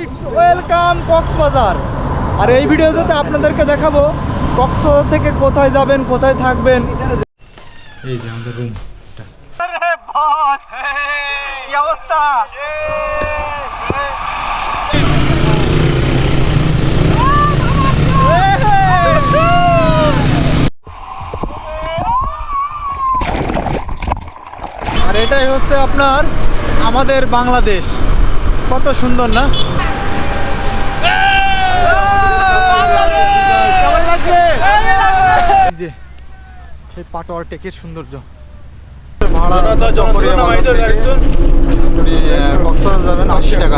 It's welcome Cox's Bazar. আর এই ভিডিওতে আপনাদেরকে দেখাবো কক্সবাজার থেকে কোথায় যাবেন, কোথায় থাকবেন। এই যে আমাদের রুম। আরে বস, কি অবস্থা? আর এটাই হচ্ছে আপনার আমাদের বাংলাদেশ। কত সুন্দর না? কেমন লাগছে? সেই পাটোয়ার টেকের সৌন্দর্য। ভাড়া কক্সবাজার যাবেন 80 টাকা।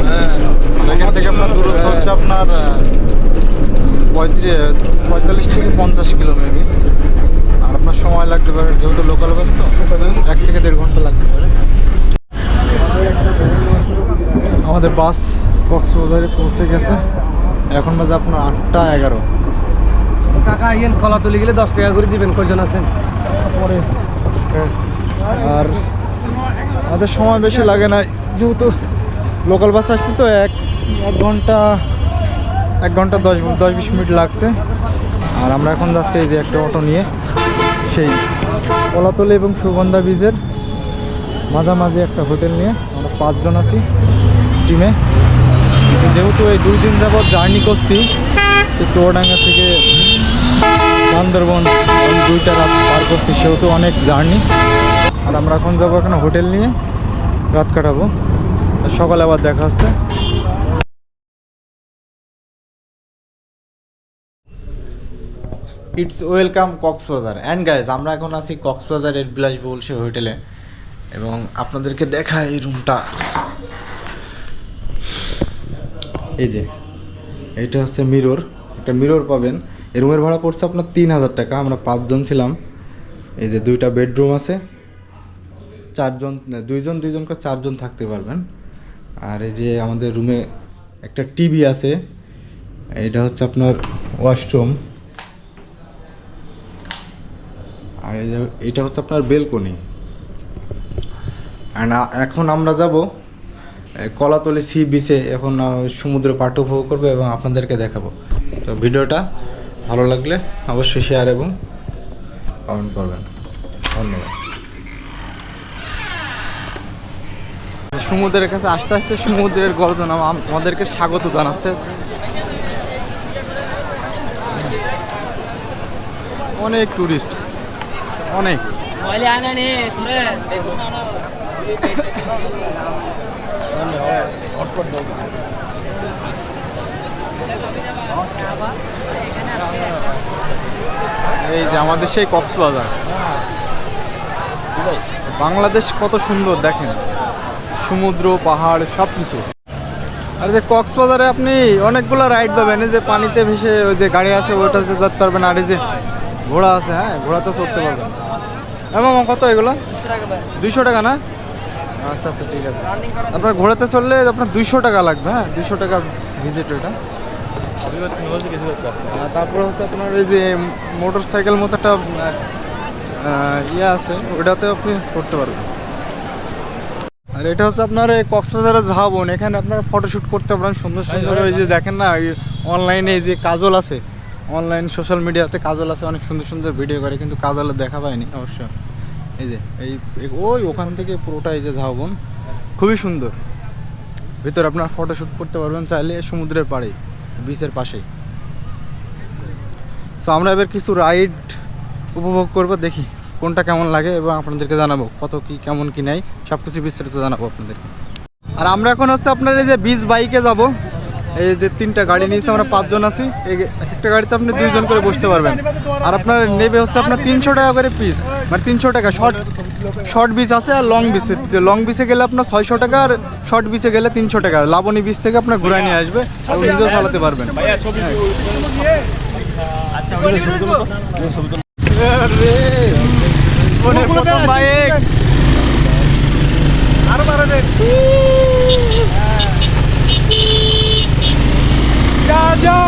এখান থেকে আপনার দূরত্ব হচ্ছে আপনার 45 থেকে 50 কিলো মেবি। আর আপনার সময় লাগতে পারে, যেহেতু লোকাল বাস তো 1 থেকে 1.5 ঘন্টা লাগতে পারে। আমাদের বাস কক্সবাজারে পৌঁছে গেছে। এখন বাজে আপনার 8:11। কাকা ইয়েন কলাতলি গেলে 10 টাকা করে দিবেন, কয়জন আছেন? পরে আর আমাদের সময় বেশি লাগে না, যেহেতু লোকাল বাস আসছে তো 1 ঘন্টা 10-20 মিনিট লাগছে। আর আমরা এখন যাচ্ছি এই যে একটা অটো নিয়ে সেই কলাতলি এবং সুগন্ধা ব্রিজের মাঝামাঝি একটা হোটেল নিয়ে। আমরা 5 জন আছি টিমে। যেহেতু এই 2 দিন যাবৎ জার্নি করছি, চুয়াডাঙ্গা থেকে বান্দরবন 2টা রাত পার করছি, সেহেতু অনেক জার্নি। আর আমরা এখন যাবো এখানে হোটেল নিয়ে রাত কাটাবো। সকালে আবার দেখা হচ্ছে। It's welcome Cox's Bazar. And guys, আমরা এখন আছি কক্সবাজারের বিলাসবহুল সে হোটেলে এবং আপনাদেরকে দেখায় এই রুমটা। এই যে এইটা হচ্ছে মিরর, একটা মিরর পাবেন। এই রুমের ভাড়া পড়ছে আপনার 3000 টাকা। আমরা 5 জন ছিলাম। এই যে 2টা বেডরুম আছে, 2জন করে 4 জন থাকতে পারবেন। আর এই যে আমাদের রুমে একটা টিভি আছে। এটা হচ্ছে আপনার ওয়াশরুম। আর এই যে এটা হচ্ছে আপনার বেলকনি। অ্যান্ড এখন আমরা যাব কলাতলি সি বিচে। এখন সমুদ্র পাট উপভোগ করবো এবং আপনাদেরকে দেখাবো। তো ভিডিওটা ভালো লাগলে অবশ্যই শেয়ার এবং কমেন্ট করবেন। ধন্যবাদ। সমুদ্রের কাছে আস্তে আস্তে সমুদ্রের গর্জন আমাদেরকে স্বাগত জানাচ্ছে। অনেক টুরিস্ট, অনেক। এই যে আমাদের সেই কক্সবাজার। বাংলাদেশ কত সুন্দর দেখেন, সমুদ্র, পাহাড় সব কিছু। আর যে কক্সবাজারে আপনি অনেকগুলো রাইড পাবেন। এই যে পানিতে ভেসে ওই যে গাড়ি আছে, ওইটাতে যেতে পারবেন। আর এই যে ঘোড়া আছে, হ্যাঁ ঘোড়াতে চড়তে পারবেন। এবং কত এগুলো? 200 টাকা না? আচ্ছা আচ্ছা, ঠিক আছে। আপনার ঘোড়াতে চললে আপনার 200 টাকা লাগবে। হ্যাঁ 200 টাকা ভিজিট ওইটা। তারপর হচ্ছে আপনার এই যে মোটর সাইকেল মতো একটা ইয়ে আছে, ওইটাতে আপনি চড়তে পারবেন। আর এটা হচ্ছে আপনার এই কক্সবাজারের ঝাউবন। এখানে আপনার ফটোশ্যুট করতে পারেন সুন্দর সুন্দর। ওই যে দেখেন না, অনলাইনে এই যে কাজল আছে, অনলাইন সোশ্যাল মিডিয়াতে কাজল আছে, অনেক সুন্দর সুন্দর ভিডিও করে, কিন্তু কাজলের দেখা পায়নি অবশ্য। এই যে ওই ওখান থেকে পুরোটা এই যে ঝাউবন, খুবই সুন্দর। ভিতরে আপনার ফটোশ্যুট করতে পারবেন চাইলে, সমুদ্রের পাড়ে, বিচের পাশেই। সো আমরা এবার কিছু রাইড উপভোগ করবো, দেখি কোনটা কেমন লাগে এবং আপনাদেরকে জানাবো কত কি কেমন কি নেই, সব কিছু বিস্তারিত জানাবো আপনাদেরকে। আর আমরা এখন হচ্ছে আপনার এই যে বিচ বাইকে যাব। এই যে 3টা গাড়ি নিয়েছি, আমরা 5 জন আছি। একটা গাড়িতে আপনি 2 জন করে বসতে পারবেন। আর আপনার নেবে হচ্ছে আপনার 300 টাকা করে পিস, মানে 300 টাকা। শর্ট বিচ আছে আর লং বিচে। লং বিচে গেলে আপনার 600 টাকা, আর শর্ট বিচে গেলে 300 টাকা। লাবণী বিচ থেকে আপনার ঘুরায় নিয়ে আসবে, নিজেও চালাতে পারবেন। আরো বাড়া দেন। যা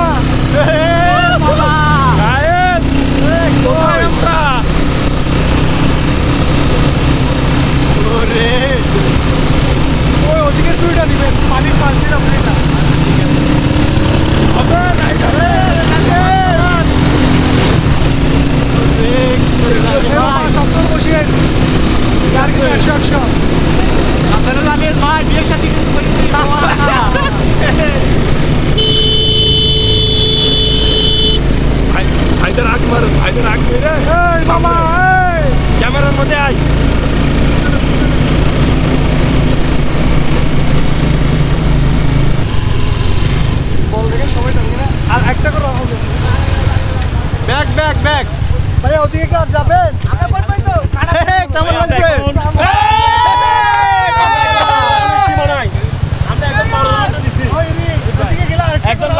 বাবা গায়েস কোথায় আমরা? ওরে ওই ওদিকে দুইটা দিবেন, পানির পাশ দিয়ে যাবেন। এটা ওদিকে কি আর যাবেন? কেমন লাগছে? ওদিকে গেলে একদম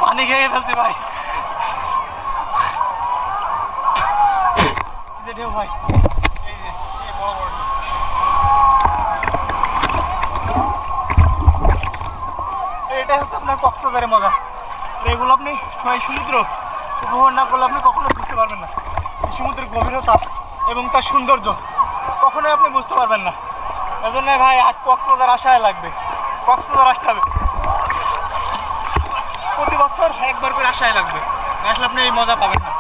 পানি খেয়ে ফেলতে ভাই। ঢেউ ভাই, এই যে এই বড় বড় ঢেউ। এটা হচ্ছে আপনার কক্সবাজারের মজা। এগুলো আপনি এই সমুদ্র উপভোগ না করলে আপনি কখনো বুঝতে পারবেন না এই সমুদ্রের গভীরতা এবং তার সৌন্দর্য কখনোই আপনি বুঝতে পারবেন না। এজন্য ভাই আর কক্সবাজার আসায় লাগবে, কক্সবাজার আসতে হবে। প্রতি বছর একবার করে আসায় লাগবে, না আসলে আপনি এই মজা পাবেন না।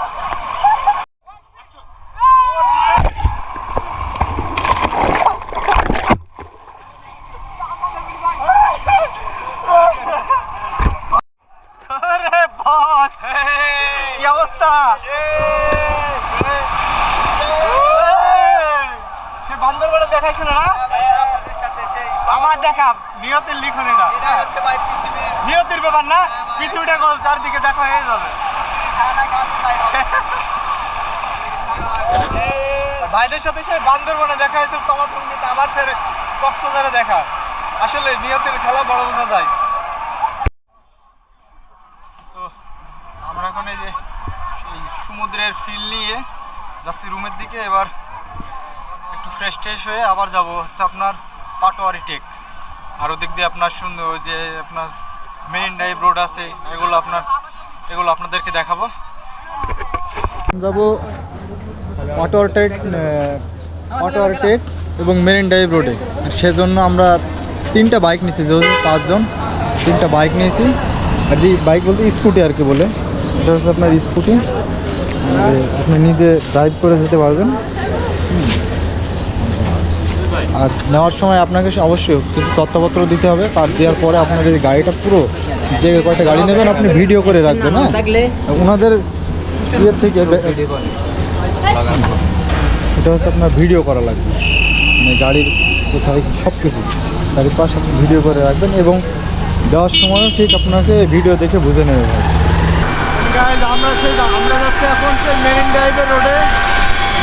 আরে বস, কি অবস্থা? সে বান্দরবানে দেখাইছিল না আমার দেখা নিয়তের লিখনে না, নিয়তির ব্যাপার না, পৃথিবীটা গোল, চারদিকে দেখা হয়ে যাবে। ভাইদের সাথে সে বান্দরবনে দেখা হয়েছিল, তোমার সঙ্গীতে আবার ফের কক্সবাজারে দেখা। আসলে নিয়তের খেলা বড় বোঝা যায়। তো আমরা এখন এই যে এই সমুদ্রের ফিল নিয়ে যাচ্ছি রুমের দিকে। এবার একটু ফ্রেশ ট্রেশ হয়ে আবার যাব হচ্ছে আপনার পাটোয়ারি টেক। আর ওদিক দিয়ে আপনার সুন্দর ওই যে আপনার মেরিন ড্রাইভ রোড আছে, এগুলো আপনাদেরকে দেখাবো। যাব পাটোয়ারি টেক এবং মেরিন ড্রাইভ রোডে। সেজন্য আমরা 3টা বাইক নিয়েছি, যেহেতু 5 জন 3টা বাইক নিয়েছি। আর যে বাইক বলতে স্কুটি আর কি বলে, এটা হচ্ছে আপনার স্কুটি, আপনি নিজে ড্রাইভ করে যেতে পারবেন। আর নেওয়ার সময় আপনাকে অবশ্যই কিছু তথ্যপত্র দিতে হবে। তার দেওয়ার পরে আপনার এই গাড়িটা পুরো যে কয়টা গাড়ি নেবেন আপনি ভিডিও করে রাখবেন। না ওনাদের ইয়ের থেকে এটা হচ্ছে আপনার ভিডিও করা লাগবে, মানে গাড়ির কোথায় সব কিছু গাড়ির পাশে আপনি ভিডিও করে রাখবেন এবং যাওয়ার সময়ও ঠিক আপনাকে ভিডিও দেখে বুঝে নেবে। আমরা যাচ্ছি এখন সেই মেরিন ড্রাইভের রোডে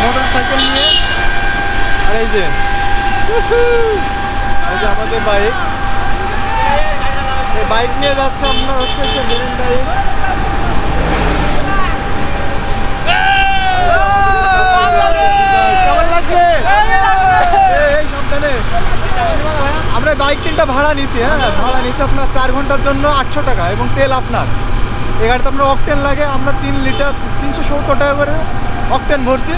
মোটর সাইকেল নিয়ে। আর এই যে আমাদের বাইক, এই বাইক নিয়ে যাচ্ছে আপনার হচ্ছে মেরিন ড্রাইভ। কেমন লাগছে? আমরা বাইক 3টা ভাড়া নিয়েছি। হ্যাঁ, ভাড়া নিয়েছি আপনার 4 ঘন্টার জন্য 800 টাকা এবং তেল আপনার। এই গাড়িতে আপনার অকটেন লাগে, আমরা 3 লিটার 370 টাকা করে অকটেন ভরছি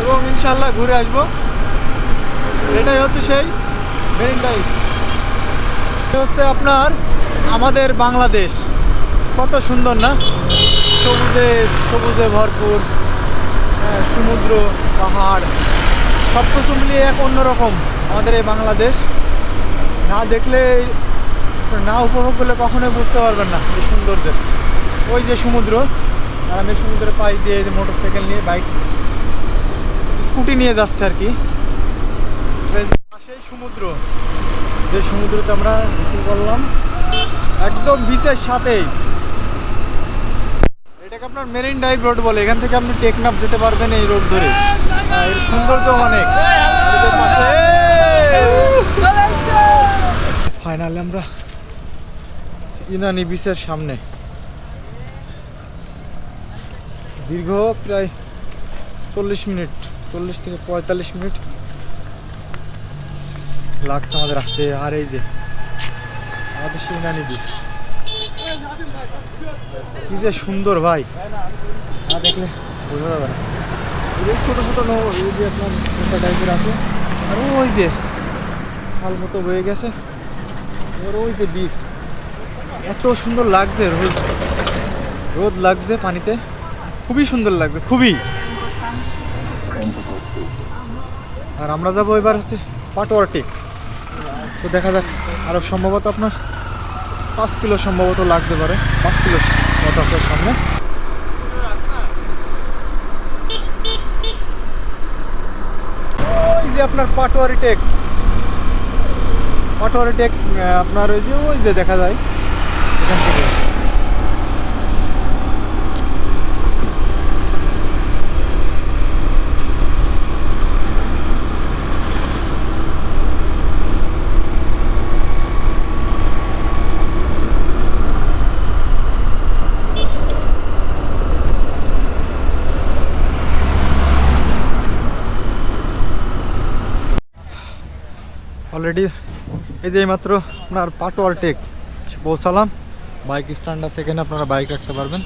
এবং ইনশাল্লাহ ঘুরে আসবো। এটাই হচ্ছে সেই মেরিন ড্রাইভ। এটা হচ্ছে আপনার আমাদের বাংলাদেশ, কত সুন্দর না, সবুজে ভরপুর, সমুদ্র, পাহাড়, সব কিছু মিলিয়ে এক অন্যরকম আমাদের এই বাংলাদেশ। না দেখলে, না উপভোগ করলে কখনোই বুঝতে পারবেন না এই সৌন্দর্য। ওই যে সমুদ্র, আর আমি সমুদ্রের পাশ দিয়ে যে মোটর সাইকেল নিয়ে বাইক স্কুটি নিয়ে যাচ্ছে আর কি। সেই সমুদ্র, যে সমুদ্রতে আমরা গোসল করলাম একদম বিচের সাথেই। এটাকে আপনার মেরিন ড্রাইভ রোড বলে। এখান থেকে আপনি টেকনাফ যেতে পারবেন এই রোড ধরে। এর সৌন্দর্য অনেক। ফাইনালি আমরা ইনানি বিচের সামনে। দীর্ঘ প্রায় 40 মিনিট, 40 থেকে 45 মিনিট লাগছে আমাদের আসতে। আর এই যে আমাদের সেই ইনানি বিচ, কি যে সুন্দর ভাই, না দেখলে বোঝা যাবে না। এই ছোটো ছোটো এই যে আপনার নৌকা টাইপের আছে, আর ওই যে খাল মতো বয়ে গেছে, এবার ওই যে বিচ, এত সুন্দর লাগছে, রোদ লাগছে পানিতে, খুবই সুন্দর লাগছে, খুবই। আর আমরা যাবো এবার হচ্ছে পাটোয়ার টেক। তো দেখা যাক, আরও সম্ভবত আপনার 5 কিলো সম্ভবত লাগতে পারে, 5 কিলো মতো আছে সামনে। ওই যে আপনার পাটোয়ারি টেক, পাটোয়ারি টেক আপনার ওই যে দেখা যায় এখান থেকে। অলরেডি এই যে এইমাত্র আপনার পাটোয়ার টেক পৌঁছালাম। বাইক স্ট্যান্ড আছে, এখানে আপনারা বাইক রাখতে পারবেন।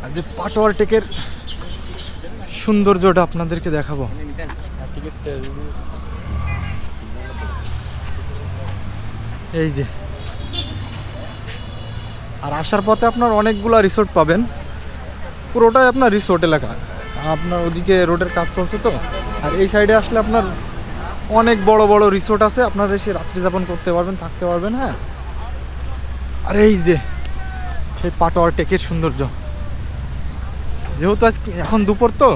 আর যে পাটোয়ার টেকের সৌন্দর্যটা আপনাদেরকে দেখাবো। এই যে, আর আসার পথে আপনার অনেকগুলা রিসোর্ট পাবেন, পুরোটাই আপনার রিসোর্ট এলাকা। আপনার ওদিকে রোডের কাজ চলছে তো, আর এই সাইডে আসলে আপনার অনেক বড় বড় রিসোর্ট আছে, আপনারা এসে রাত্রি যাপন করতে পারবেন, থাকতে পারবেন। হ্যাঁ, আর এই যে সেই পাটোয়ার টেকের সৌন্দর্য। যেহেতু আজকে এখন দুপুর তো,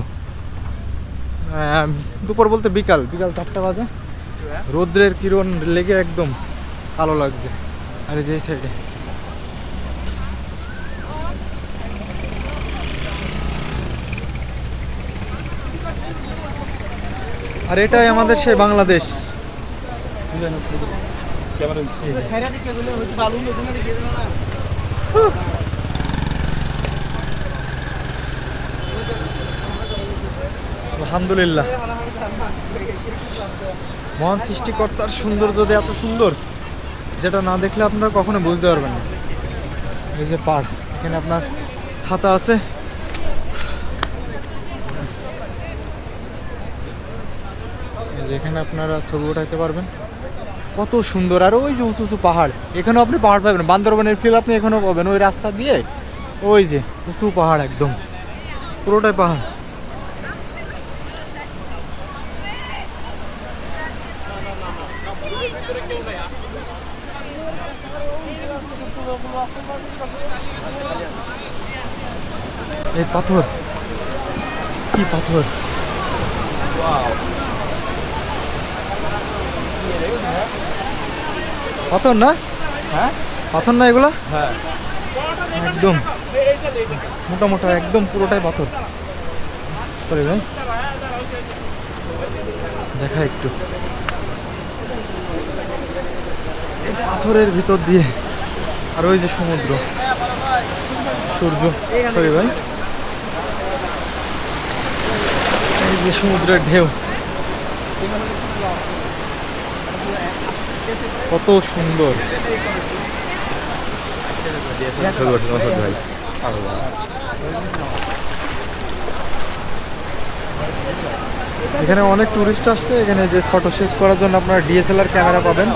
দুপুর বলতে বিকাল 4টা বাজে, রোদ্রের কিরণ লেগে একদম ভালো লাগছে। আর এই যে এই সাইডে আর এটাই আমাদের সেই বাংলাদেশ। আলহামদুলিল্লাহ, মহান সৃষ্টিকর্তার সৌন্দর্য যে এত সুন্দর, যেটা না দেখলে আপনারা কখনো বুঝতে পারবেন না। এই যে পাড়, এখানে আপনার ছাতা আছে। এখানে আপনারা ছবি উঠাইতে পারবেন, কত সুন্দর। আর ওই যে উঁচু উঁচু পাহাড়, এখানেও আপনি পাহাড় পাবেন, বান্দরবনের ফিল আপনি এখানেও পাবেন ওই রাস্তা দিয়ে। ওই যে উঁচু পাহাড়, একদম পুরোটাই পাহাড়। এই পাথর, কি পাথর! পাথর না? হ্যাঁ, পাথর না এগুলা? হ্যাঁ, একদম মোটা মোটা, একদম পুরোটাই পাথর। সরি ভাই, দেখা একটু এই পাথরের ভিতর দিয়ে। আর ওই যে সমুদ্র, সূর্য। সরি ভাই, এই যে সমুদ্রের ঢেউ, কত সুন্দর। এখানে অনেক টুরিস্ট আসছে, এখানে যে ফটো শ্যুট করার জন্য আপনারা ডিএসএলআর ক্যামেরা পাবেন।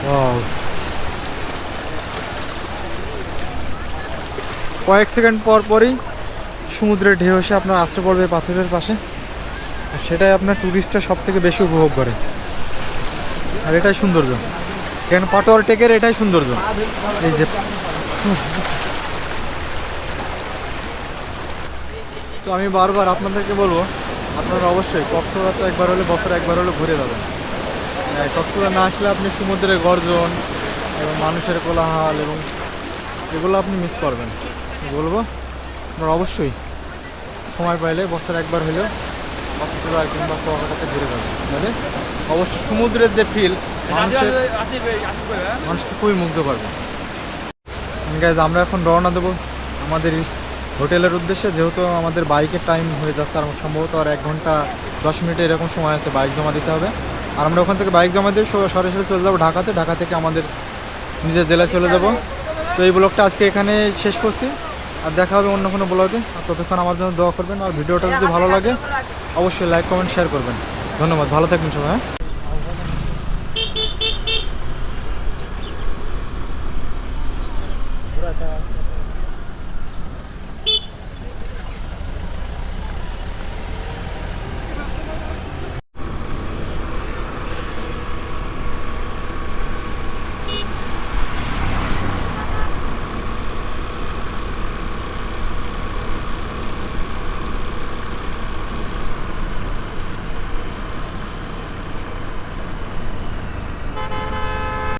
Wow! কয়েক সেকেন্ড পর পরই সমুদ্রের ঢেউ এসে আপনার আশ্রয় পড়বে পাথরের পাশে, আর সেটাই আপনার টুরিস্টরা সব থেকে বেশি উপভোগ করে। আর এটাই সৌন্দর্য, এখানে পাটোয়ার টেকের এটাই সৌন্দর্য। এই যে, তো আমি বারবার আপনাদেরকে বলবো, আপনারা অবশ্যই কক্সবাজারটা একবার হলে, বছরে একবার হলে ঘুরে যাবেন। কক্সবাজার না আসলে আপনি সমুদ্রের গর্জন এবং মানুষের কোলাহল এবং এগুলো আপনি মিস করবেন। বলবো আপনারা অবশ্যই সময় পাইলে বছর একবার হলেও কক্সবাজার কিংবা কুয়াকাটাতে ঘুরে যাবেন, মানে অবশ্যই সমুদ্রের যে ফিল মানুষকে খুবই মুগ্ধ করবে। গাইজ, আমরা এখন রওনা দেবো আমাদের হোটেলের উদ্দেশ্যে, যেহেতু আমাদের বাইকের টাইম হয়ে যাচ্ছে, আর সম্ভবত আর 1 ঘন্টা 10 মিনিটে এরকম সময় আছে বাইক জমা দিতে হবে। আর আমরা ওখান থেকে বাইক জমা দিয়ে সরাসরি চলে যাবো ঢাকাতে, ঢাকা থেকে আমাদের নিজের জেলায় চলে যাব। তো এই ব্লগটা আজকে এখানে শেষ করছি, আর দেখা হবে অন্য কোনো ব্লগে। আর ততক্ষণ আমার জন্য দোয়া করবেন, আর ভিডিওটা যদি ভালো লাগে অবশ্যই লাইক কমেন্ট শেয়ার করবেন। ধন্যবাদ, ভালো থাকবেন সবাই। হ্যাঁ।